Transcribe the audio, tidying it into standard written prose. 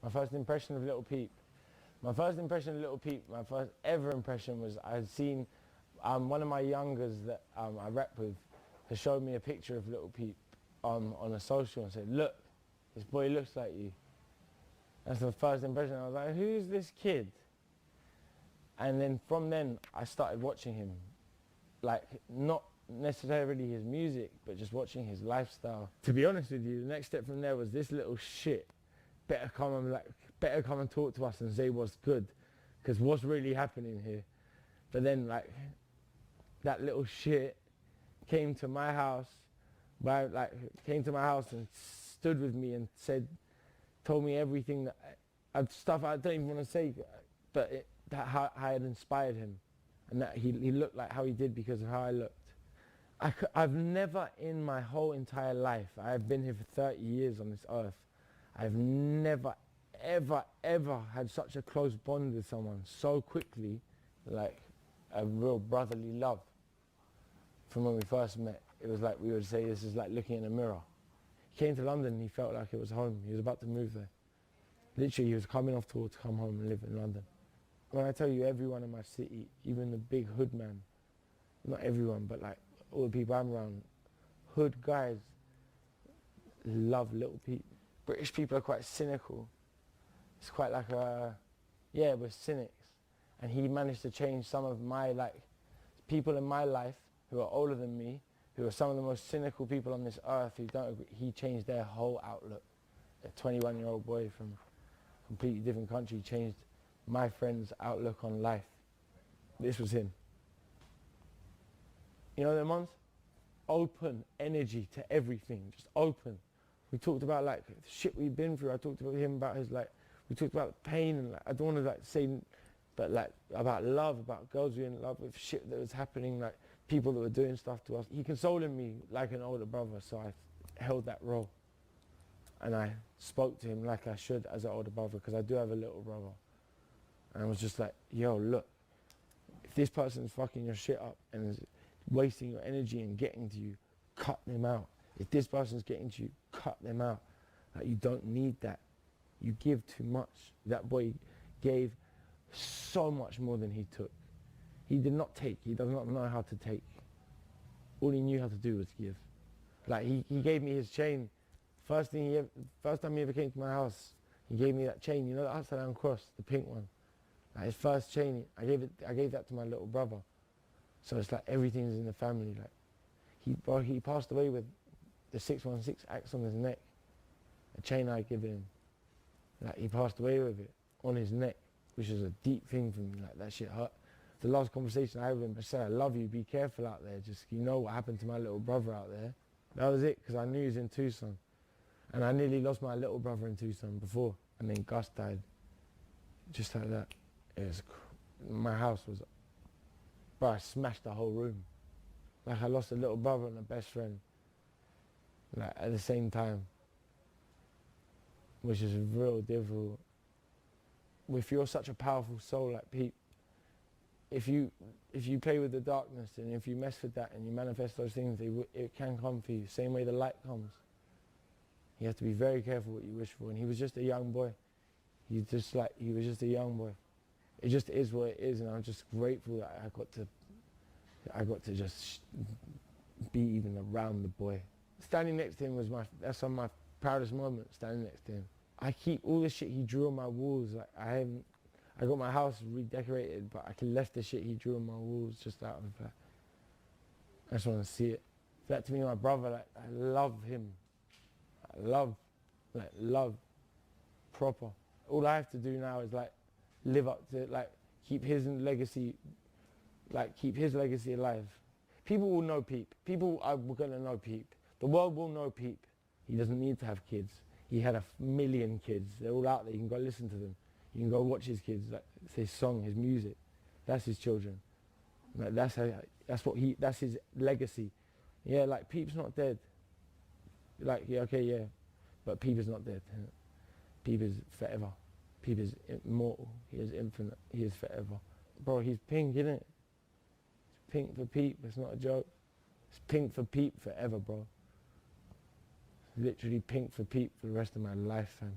My first impression of Little Peep. My first impression of Little Peep, my first ever impression was I'd seen one of my youngers that I rap with has showed me a picture of Little Peep on a social and said, look, this boy looks like you. That's the first impression. I was like, who's this kid? And then from then, I started watching him. Like, not necessarily his music, but just watching his lifestyle. To be honest with you, the next step from there was this little shit better come and talk to us and say what's good, because what's really happening here. But then, like, that little shit came to my house, came to my house and stood with me and told me everything stuff I don't even want to say, but how I had inspired him, and that he looked like how he did because of how I looked. I've never in my whole entire life, I've been here for 30 years on this earth, I've never, ever, ever had such a close bond with someone so quickly, like a real brotherly love. From when we first met, it was like we would say this is like looking in a mirror. He came to London and he felt like it was home. He was about to move there. Literally, he was coming off tour to come home and live in London. When I tell you everyone in my city, even the big hood man, not everyone, but like all the people I'm around, hood guys love Little Peep. British people are quite cynical. It's quite like yeah, we're cynics. And he managed to change some of my, people in my life who are older than me, who are some of the most cynical people on this earth who don't agree. He changed their whole outlook. A 21-year-old boy from a completely different country changed my friend's outlook on life. This was him. You know them ones? Open energy to everything, just open. We talked about like the shit we've been through. I talked about him about his we talked about pain and I don't want to say, but about love, about girls we were in love with, shit that was happening, like people that were doing stuff to us. He consoled me like an older brother, so I held that role. And I spoke to him like I should as an older brother, because I do have a little brother. And I was just like, yo, look, if this person's fucking your shit up and is wasting your energy and getting to you, cut them out. If this person's getting to you, cut them out. Like, you don't need that. You give too much. That boy gave so much more than he took. He did not take. He does not know how to take. All he knew how to do was give. Like, he gave me his chain. First time he ever came to my house, he gave me that chain. You know, the upside down cross, the pink one. Like his first chain, I gave that to my little brother. So it's like everything's in the family. Like, he passed away with the 616 axe on his neck, a chain I'd given him. Like, he passed away with it on his neck, which is a deep thing for me. Like, that shit hurt. The last conversation I had with him, I said, I love you, be careful out there. Just, you know what happened to my little brother out there. That was it, because I knew he was in Tucson. And I nearly lost my little brother in Tucson before. And then Gus died, just like that. It was, my house was, bro, I smashed the whole room. Like, I lost a little brother and a best friend, like, at the same time, which is real difficult. If you're such a powerful soul like Pete, if you play with the darkness and if you mess with that and you manifest those things, it can come for you, same way the light comes. You have to be very careful what you wish for. And he was just a young boy. He was just a young boy. It just is what it is, and I'm just grateful that I got to just be even around the boy. Standing next to him was that's one of my proudest moments, standing next to him. I keep all the shit he drew on my walls. Like, I got my house redecorated, but I left the shit he drew on my walls just out of I just want to see it. That to me, my brother, like, I love him. Love, proper. All I have to do now is live up to, keep his legacy alive. People will know Peep. People are gonna know Peep. The world will know Peep. He doesn't need to have kids. He had 1 million kids. They're all out there. You can go listen to them. You can go watch his kids, his song, his music. That's his children. That's his legacy. Yeah, Peep's not dead. Yeah, okay, yeah, but Peep is not dead. Peep is forever. Peep is immortal. He is infinite. He is forever. Bro, he's pink, innit? It's pink for Peep. It's not a joke. It's pink for Peep forever, bro. Literally pink for Peep for the rest of my life, fam.